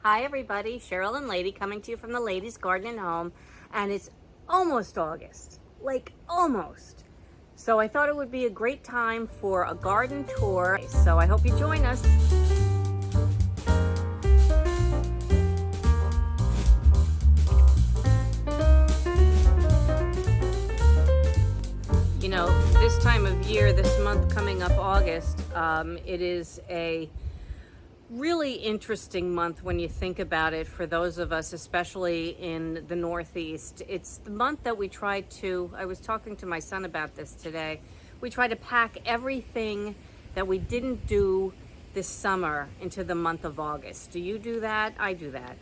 Hi everybody, Cheryl and Lady coming to you from the Ladies Garden and Home, and it's almost August, like almost. So I thought it would be a great time for a garden tour, so I hope you join us. You know, this time of year, this month coming up August, it is a really interesting month when you think about it for those of us, especially in the Northeast. It's the month that we try to, I was talking to my son about this today, we try to pack everything that we didn't do this summer into the month of August. Do you do that? I do that.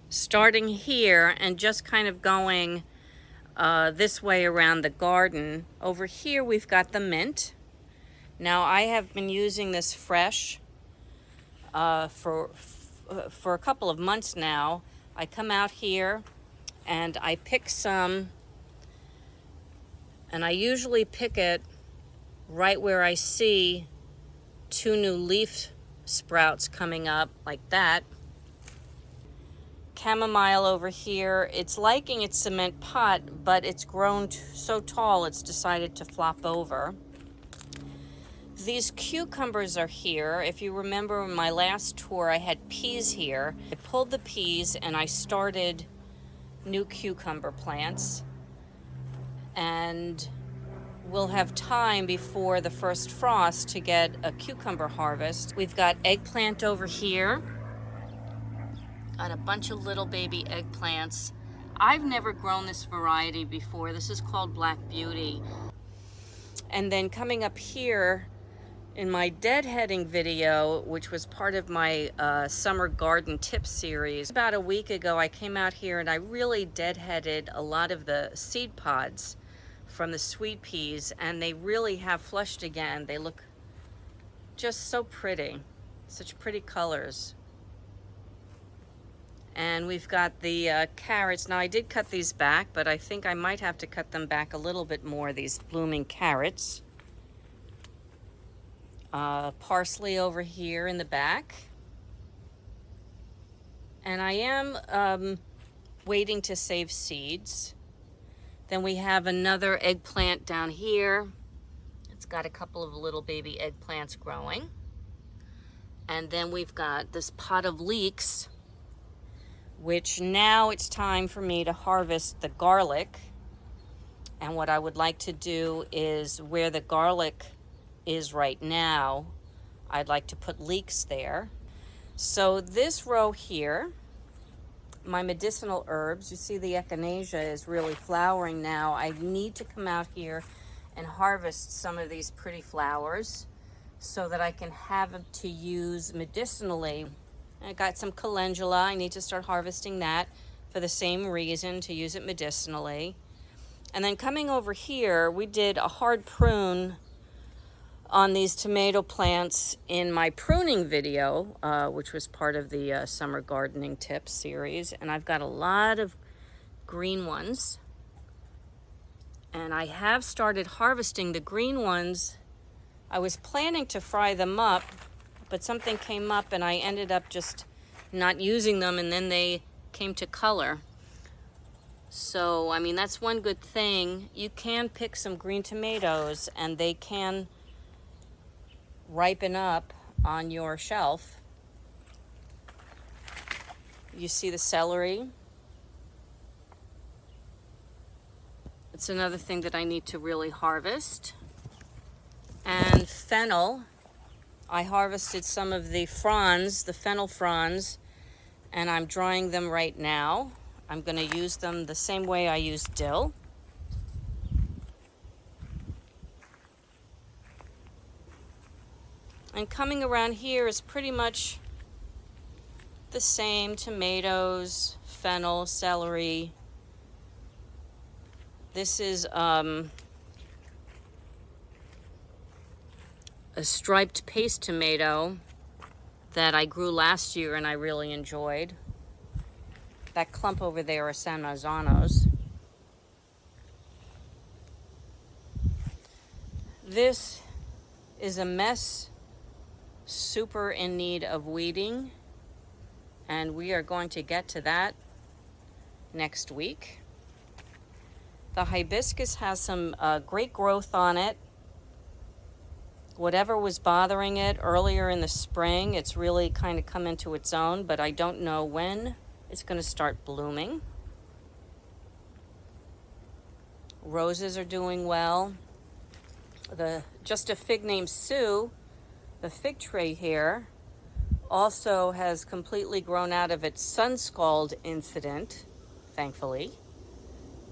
Starting here and just kind of going this way around the garden. Over here we've got the mint. Now I have been using this fresh for a couple of months now. I come out here and I pick some, and I usually pick it right where I see two new leaf sprouts coming up like that. Chamomile over here, it's liking its cement pot, but it's grown so tall it's decided to flop over. These cucumbers are here. If you remember in my last tour, I had peas here. I pulled the peas and I started new cucumber plants. And we'll have time before the first frost to get a cucumber harvest. We've got eggplant over here. Got a bunch of little baby eggplants. I've never grown this variety before. This is called Black Beauty. And then coming up here, in my deadheading video, which was part of my summer garden tips series, about a week ago I came out here and I really deadheaded a lot of the seed pods from the sweet peas, and they really have flushed again. They look just so pretty, such pretty colors. And we've got the carrots. Now I did cut these back, but I think I might have to cut them back a little bit more, these blooming carrots. Parsley over here in the back. And I am waiting to save seeds. Then we have another eggplant down here. It's got a couple of little baby eggplants growing. And then we've got this pot of leeks, which now it's time for me to harvest the garlic. And what I would like to do is where the garlic is right now, I'd like to put leeks there. So this row here, my medicinal herbs, you see the echinacea is really flowering now. I need to come out here and harvest some of these pretty flowers so that I can have them to use medicinally. I got some calendula. I need to start harvesting that for the same reason, to use it medicinally. And then coming over here, we did a hard prune on these tomato plants in my pruning video, which was part of the summer gardening tips series. And I've got a lot of green ones. And I have started harvesting the green ones. I was planning to fry them up, but something came up and I ended up just not using them, and then they came to color. So, I mean, that's one good thing. You can pick some green tomatoes and they can ripen up on your shelf. You see the celery. It's another thing that I need to really harvest. And fennel. I harvested some of the fronds, the fennel fronds, and I'm drying them right now. I'm going to use them the same way I use dill. And coming around here is pretty much the same: tomatoes, fennel, celery. This is a striped paste tomato that I grew last year and I really enjoyed. That clump over there are San Marzanos. This is a mess super in need of weeding, and we are going to get to that next week. The hibiscus has some great growth on it. Whatever was bothering it earlier in the spring, it's really kind of come into its own, but I don't know when it's going to start blooming. Roses are doing well. Just a fig named Sue, the fig tree here, also has completely grown out of its sun scald incident, thankfully.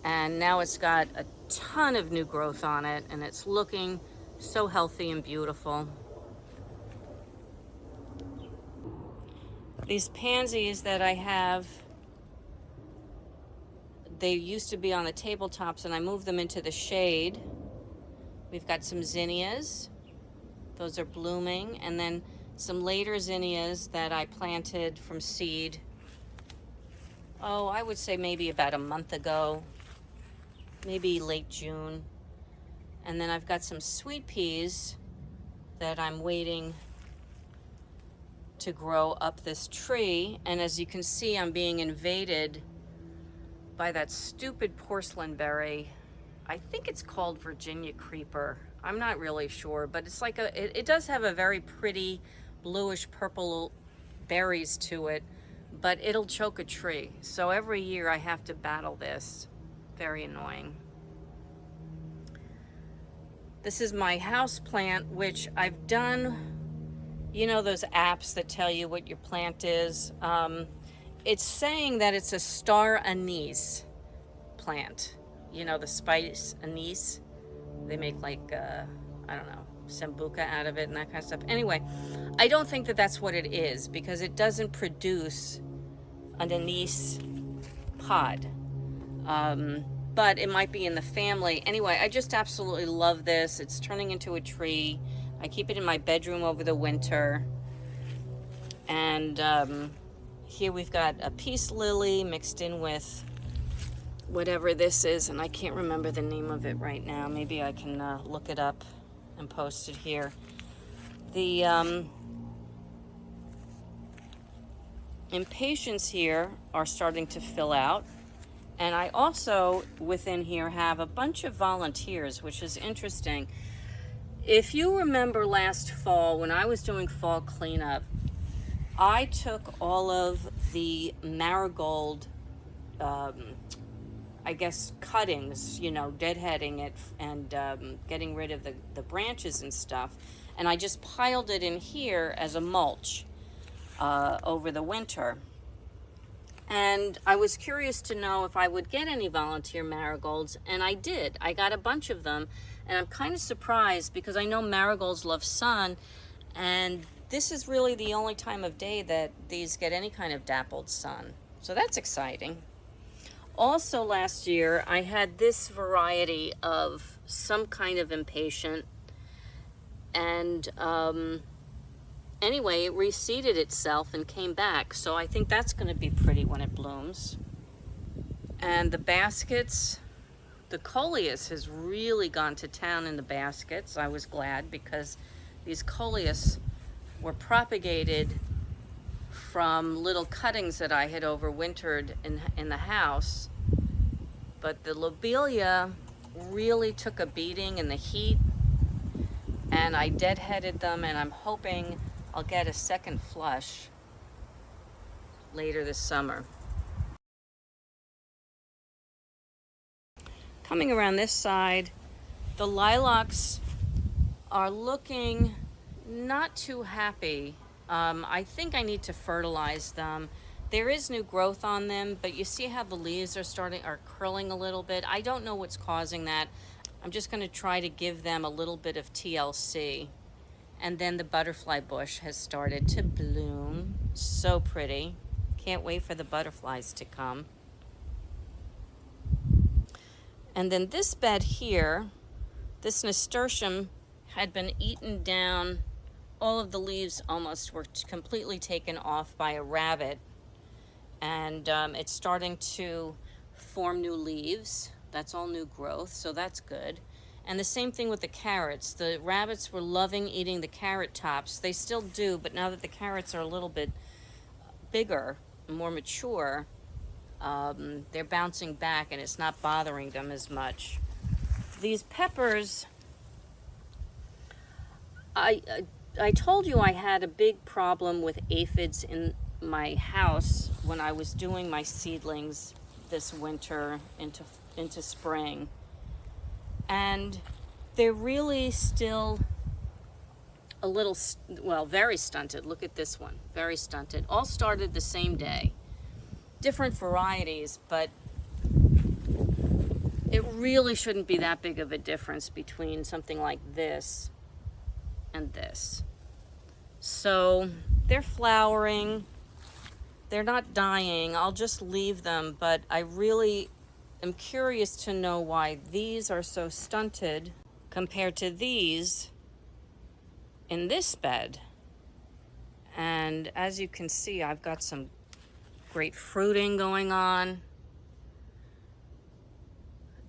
And now it's got a ton of new growth on it, and it's looking so healthy and beautiful. These pansies that I have, they used to be on the tabletops, and I moved them into the shade. We've got some zinnias. Those are blooming. And then some later zinnias that I planted from seed. Oh, I would say maybe about a month ago. Maybe late June. And then I've got some sweet peas that I'm waiting to grow up this tree. And as you can see, I'm being invaded by that stupid porcelain berry. I think it's called Virginia creeper. I'm not really sure, but it's like it does have a very pretty bluish purple berries to it, but it'll choke a tree. So every year I have to battle this. Very annoying. This is my house plant, which I've done, you know, those apps that tell you what your plant is. It's saying that it's a star anise plant. You know, the spice anise. They make like, I don't know, sambuca out of it and that kind of stuff. Anyway, I don't think that that's what it is, because it doesn't produce an anise pod. But it might be in the family. Anyway, I just absolutely love this. It's turning into a tree. I keep it in my bedroom over the winter. And here we've got a peace lily mixed in with whatever this is, and I can't remember the name of it right now. Maybe I can look it up and post it here. The impatiens here are starting to fill out. And I also, within here, have a bunch of volunteers, which is interesting. If you remember last fall, when I was doing fall cleanup, I took all of the marigold, I guess, cuttings, you know, deadheading it and getting rid of the branches and stuff, and I just piled it in here as a mulch over the winter. And I was curious to know if I would get any volunteer marigolds, and I did. I got a bunch of them, and I'm kind of surprised because I know marigolds love sun, and this is really the only time of day that these get any kind of dappled sun. So that's exciting. Also last year, I had this variety of some kind of impatient, and anyway, it reseeded itself and came back, so I think that's going to be pretty when it blooms. And the baskets, the coleus has really gone to town in the baskets. I was glad, because these coleus were propagated from little cuttings that I had overwintered in the house. But the lobelia really took a beating in the heat, and I deadheaded them, and I'm hoping I'll get a second flush later this summer. Coming around this side, the lilacs are looking not too happy. I think I need to fertilize them. There is new growth on them, but you see how the leaves are curling a little bit. I don't know what's causing that. I'm just going to try to give them a little bit of TLC. And then the butterfly bush has started to bloom. So pretty. Can't wait for the butterflies to come. And then this bed here, this nasturtium had been eaten down. All of the leaves almost were completely taken off by a rabbit. And it's starting to form new leaves. That's all new growth, so that's good. And the same thing with the carrots. The rabbits were loving eating the carrot tops. They still do, but now that the carrots are a little bit bigger, more mature, they're bouncing back and it's not bothering them as much. These peppers, I told you I had a big problem with aphids in my house when I was doing my seedlings this winter into spring. And they're really still a little, well, very stunted. Look at this one, very stunted. All started the same day. Different varieties, but it really shouldn't be that big of a difference between something like this and this. So they're flowering. They're not dying. I'll just leave them, but I really am curious to know why these are so stunted compared to these in this bed. And as you can see, I've got some great fruiting going on.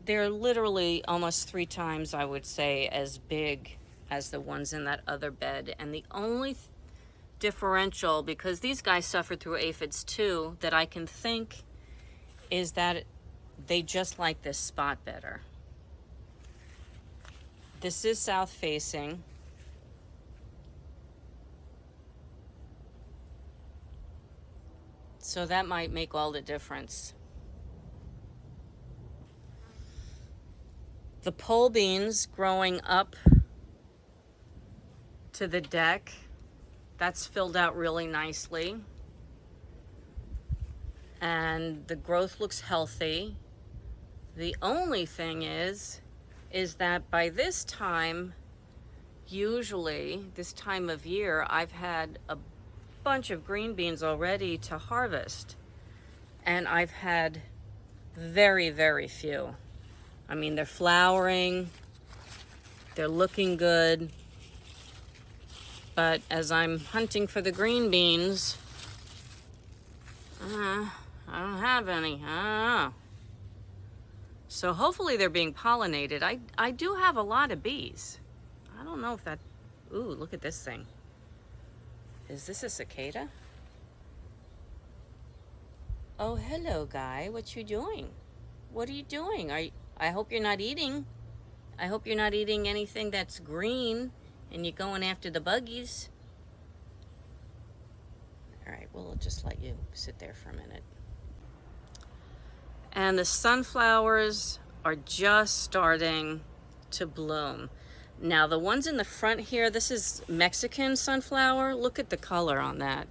They're literally almost 3 times, I would say, as big as the ones in that other bed. And the only differential, because these guys suffered through aphids too, that I can think is that they just like this spot better. This is south facing. So that might make all the difference. The pole beans growing up to the deck, that's filled out really nicely. And the growth looks healthy. The only thing is that by this time, usually this time of year, I've had a bunch of green beans already to harvest. And I've had very, very few. I mean, they're flowering, they're looking good, but as I'm hunting for the green beans, I don't have any. So hopefully they're being pollinated. I do have a lot of bees. I don't know if that, ooh, look at this thing. Is this a cicada? Oh, hello, guy. What you doing? What are you doing? I hope you're not eating. I hope you're not eating anything that's green and you're going after the buggies. All right, well, I'll just let you sit there for a minute. And the sunflowers are just starting to bloom. Now, the ones in the front here, this is Mexican sunflower. Look at the color on that.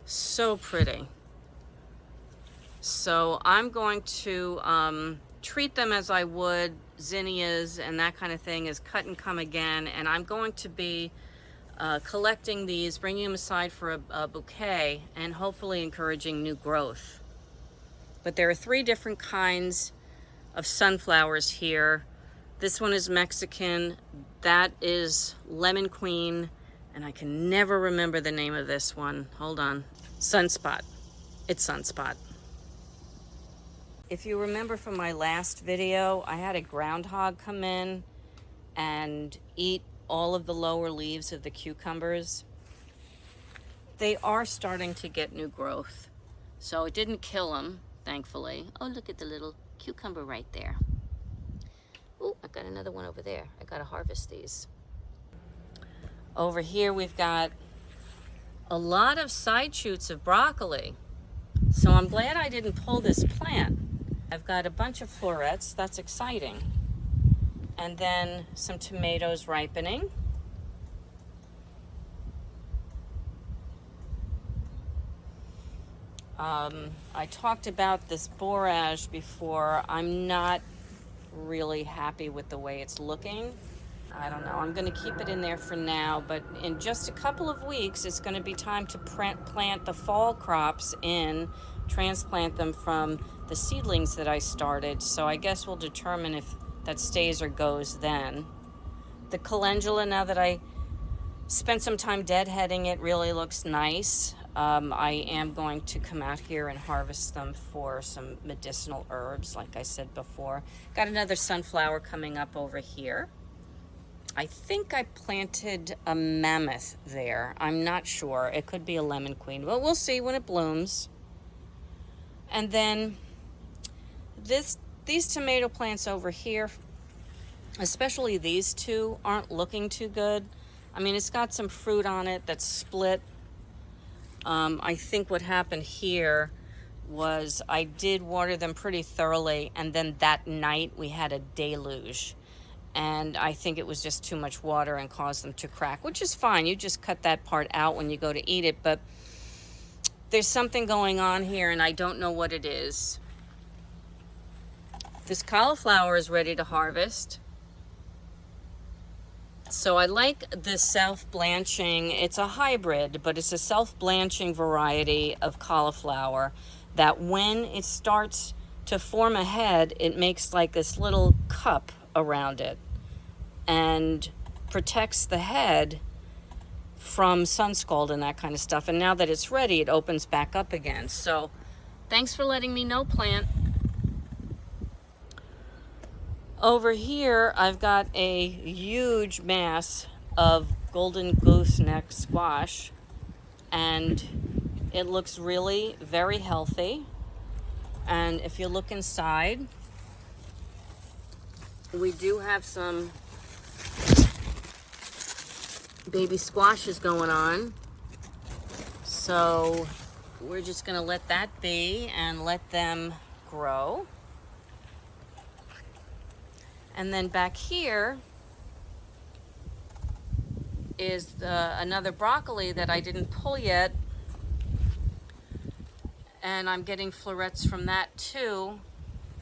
So pretty. So I'm going to treat them as I would zinnias and that kind of thing, as cut and come again. And I'm going to be collecting these, bringing them aside for a bouquet, and hopefully encouraging new growth. But there are 3 different kinds of sunflowers here. This one is Mexican, that is Lemon Queen, and I can never remember the name of this one. Hold on. Sunspot. It's Sunspot. If you remember from my last video, I had a groundhog come in and eat all of the lower leaves of the cucumbers. They are starting to get new growth. So it didn't kill them, thankfully. Oh, look at the little cucumber right there. Oh, I got another one over there. I gotta harvest these. Over here we've got a lot of side shoots of broccoli. So I'm glad I didn't pull this plant. I've got a bunch of florets, that's exciting. And then some tomatoes ripening. I talked about this borage before. I'm not really happy with the way it's looking. I don't know, I'm gonna keep it in there for now, but in just a couple of weeks, it's gonna be time to plant the fall crops in, transplant them from the seedlings that I started. So I guess we'll determine if that stays or goes then. The calendula, now that I spent some time deadheading it, really looks nice. I am going to come out here and harvest them for some medicinal herbs, like I said before. Got another sunflower coming up over here. I think I planted a mammoth there. I'm not sure. It could be a lemon queen, but we'll see when it blooms. And then these tomato plants over here, especially these two, aren't looking too good. I mean, it's got some fruit on it that's split. I think what happened here was I did water them pretty thoroughly, and then that night we had a deluge. And I think it was just too much water and caused them to crack, which is fine. You just cut that part out when you go to eat it, but there's something going on here and I don't know what it is. This cauliflower is ready to harvest. So I like this self-blanching. It's a hybrid, but it's a self-blanching variety of cauliflower that when it starts to form a head, it makes like this little cup around it and protects the head from sun scald and that kind of stuff. And now that it's ready, it opens back up again. So thanks for letting me know, plant. Over here, I've got a huge mass of golden gooseneck squash, and it looks really very healthy. And if you look inside, we do have some baby squashes going on. So we're just gonna let that be and let them grow. And then back here is another broccoli that I didn't pull yet. And I'm getting florets from that too.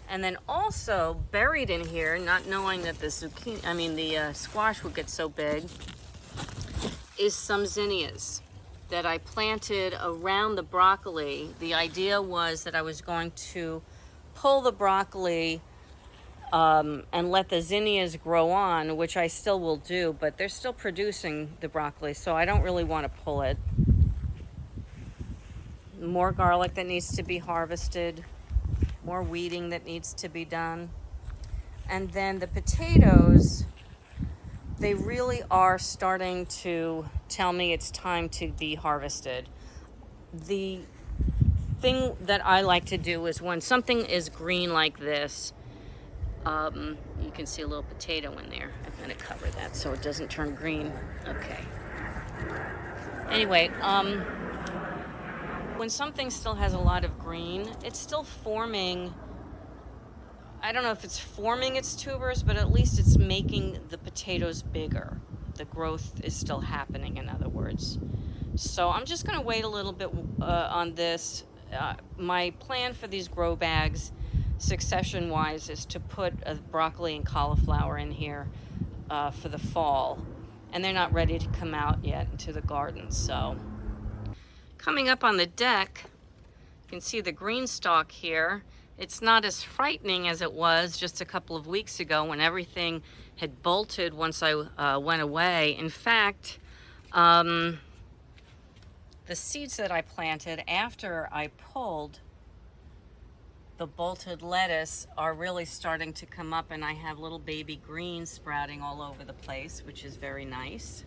And then also buried in here, not knowing that the squash would get so big, is some zinnias that I planted around the broccoli. The idea was that I was going to pull the broccoli and let the zinnias grow on, which I still will do, but they're still producing the broccoli, so I don't really want to pull it. More garlic that needs to be harvested, more weeding that needs to be done. And then the potatoes, they really are starting to tell me it's time to be harvested. The thing that I like to do is when something is green like this, you can see a little potato in there. I'm going to cover that so it doesn't turn green. Okay. Anyway, when something still has a lot of green, it's still forming. I don't know if it's forming its tubers, but at least it's making the potatoes bigger. The growth is still happening, in other words. So I'm just going to wait a little bit on this. My plan for these grow bags, succession-wise, is to put a broccoli and cauliflower in here for the fall. And they're not ready to come out yet into the garden. So coming up on the deck, you can see the green stalk here. It's not as frightening as it was just a couple of weeks ago when everything had bolted once I went away. In fact, the seeds that I planted after I pulled the bolted lettuce are really starting to come up, and I have little baby greens sprouting all over the place, which is very nice.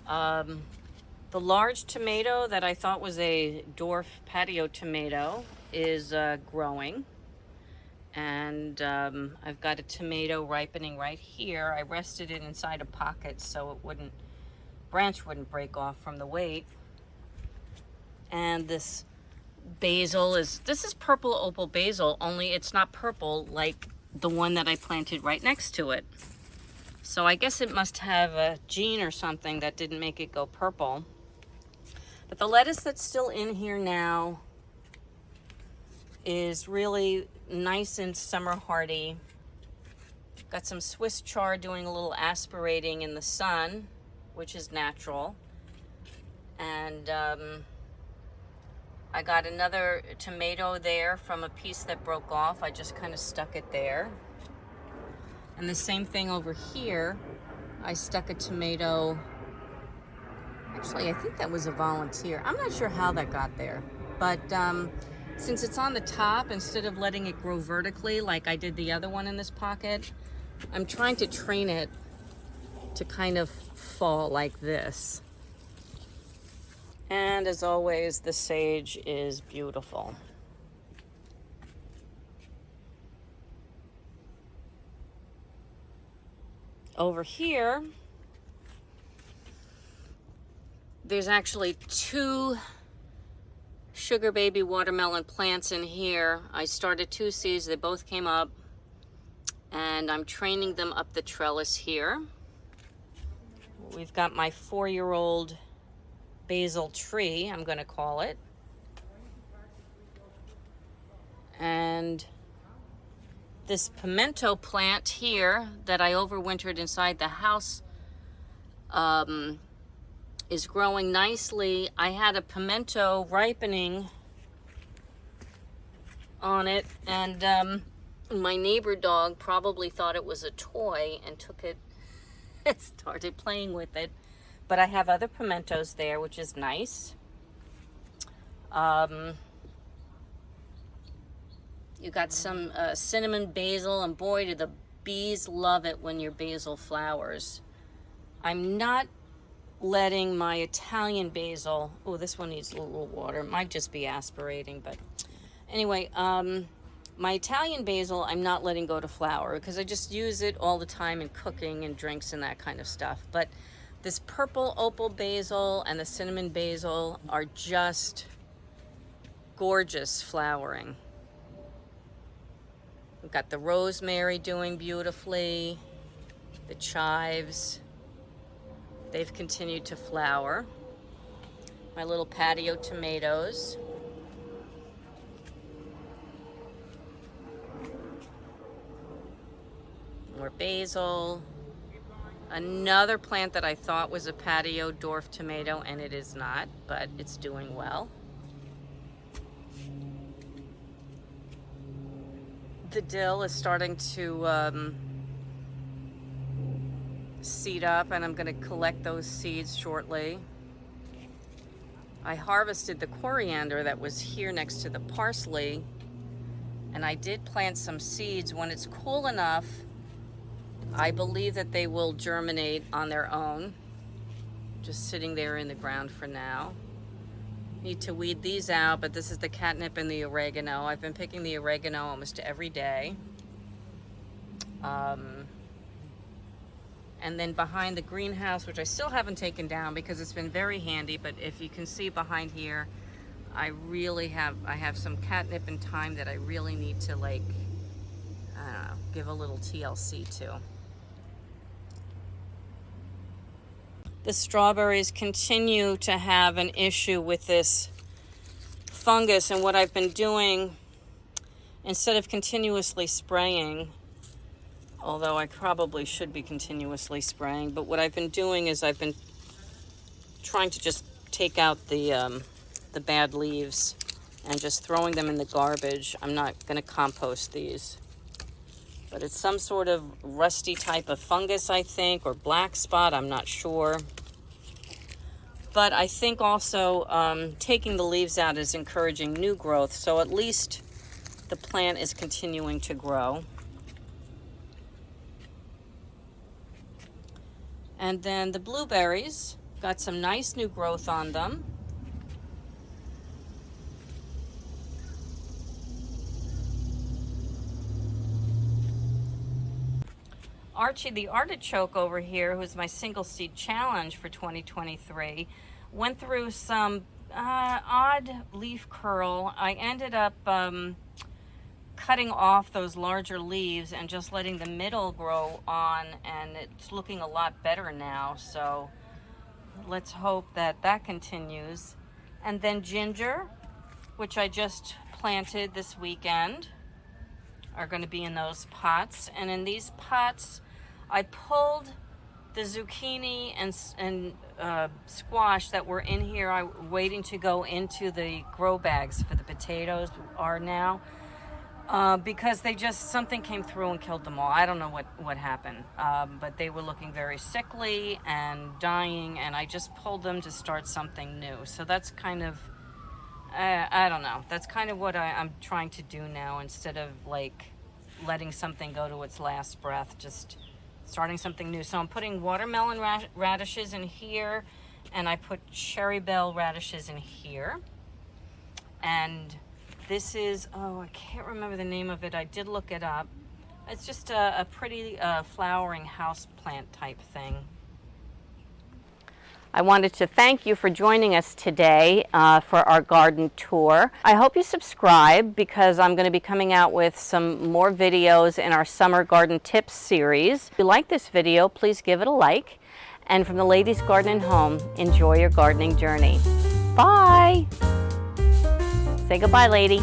The large tomato that I thought was a dwarf patio tomato is growing. And I've got a tomato ripening right here. I rested it inside a pocket so branch wouldn't break off from the weight. And this basil this is purple opal basil, only it's not purple like the one that I planted right next to it. So I guess it must have a gene or something that didn't make it go purple. But the lettuce that's still in here now is really nice and summer hardy. Got some Swiss chard doing a little aspirating in the sun, which is natural. And I got another tomato there from a piece that broke off. I just kind of stuck it there. And the same thing over here. I stuck a tomato. Actually, I think that was a volunteer. I'm not sure how that got there. But Since it's on the top, instead of letting it grow vertically like I did the other one in this pocket, I'm trying to train it to kind of fall like this. And as always, the sage is beautiful. Over here, there's actually 2 sugar baby watermelon plants in here. I started 2 seeds, they both came up, and I'm training them up the trellis here. We've got my 4-year-old basil tree, I'm gonna call it. And this pimento plant here that I overwintered inside the house is growing nicely. I had a pimento ripening on it, and my neighbor dog probably thought it was a toy and took it and started playing with it. But I have other pimentos there, which is nice. You got some cinnamon basil, and boy, do the bees love it when your basil flowers. I'm not letting my Italian basil, oh, this one needs a little water. It might just be aspirating, but anyway, my Italian basil, I'm not letting go to flower because I just use it all the time in cooking and drinks and that kind of stuff. But this purple opal basil and the cinnamon basil are just gorgeous flowering. We've got the rosemary doing beautifully, the chives, they've continued to flower. My little patio tomatoes. More basil. Another plant that I thought was a patio dwarf tomato, and it is not, but it's doing well. The dill is starting to seed up, and I'm going to collect those seeds shortly. I harvested the coriander that was here next to the parsley, and I did plant some seeds. When it's cool enough, I believe that they will germinate on their own. Just sitting there in the ground for now. Need to weed these out, but this is the catnip and the oregano. I've been picking the oregano almost every day. And then behind the greenhouse, which I still haven't taken down because it's been very handy, but if you can see behind here, I have some catnip and thyme that I really need to, like, I don't know, give a little TLC to. The strawberries continue to have an issue with this fungus, and what I've been doing, instead of continuously spraying, although I probably should be continuously spraying, but what I've been doing is I've been trying to just take out the bad leaves and just throwing them in the garbage. I'm not going to compost these. But it's some sort of rusty type of fungus, I think, or black spot, I'm not sure. But I think also taking the leaves out is encouraging new growth, so at least the plant is continuing to grow. And then the blueberries got some nice new growth on them. Archie the artichoke over here, who's my single seed challenge for 2023, went through some odd leaf curl. I ended up cutting off those larger leaves and just letting the middle grow on, and it's looking a lot better now, so let's hope that that continues. And then ginger, which I just planted this weekend, are going to be in those pots. And in these pots, I pulled the zucchini and squash that were in here. I'm waiting to go into the grow bags for the potatoes are now. Because something came through and killed them all. I don't know what happened, but they were looking very sickly and dying, and I just pulled them to start something new. So that's kind of I don't know. That's kind of what I'm trying to do now, instead of like letting something go to its last breath, just starting something new. So I'm putting watermelon radishes in here, and I put cherry bell radishes in here. And this is, oh, I can't remember the name of it. I did look it up. It's just a pretty flowering house plant type thing. I wanted to thank you for joining us today for our garden tour. I hope you subscribe, because I'm going to be coming out with some more videos in our summer garden tips series. If you like this video, please give it a like. And from the Ladies Garden and Home, enjoy your gardening journey. Bye! Say goodbye, lady.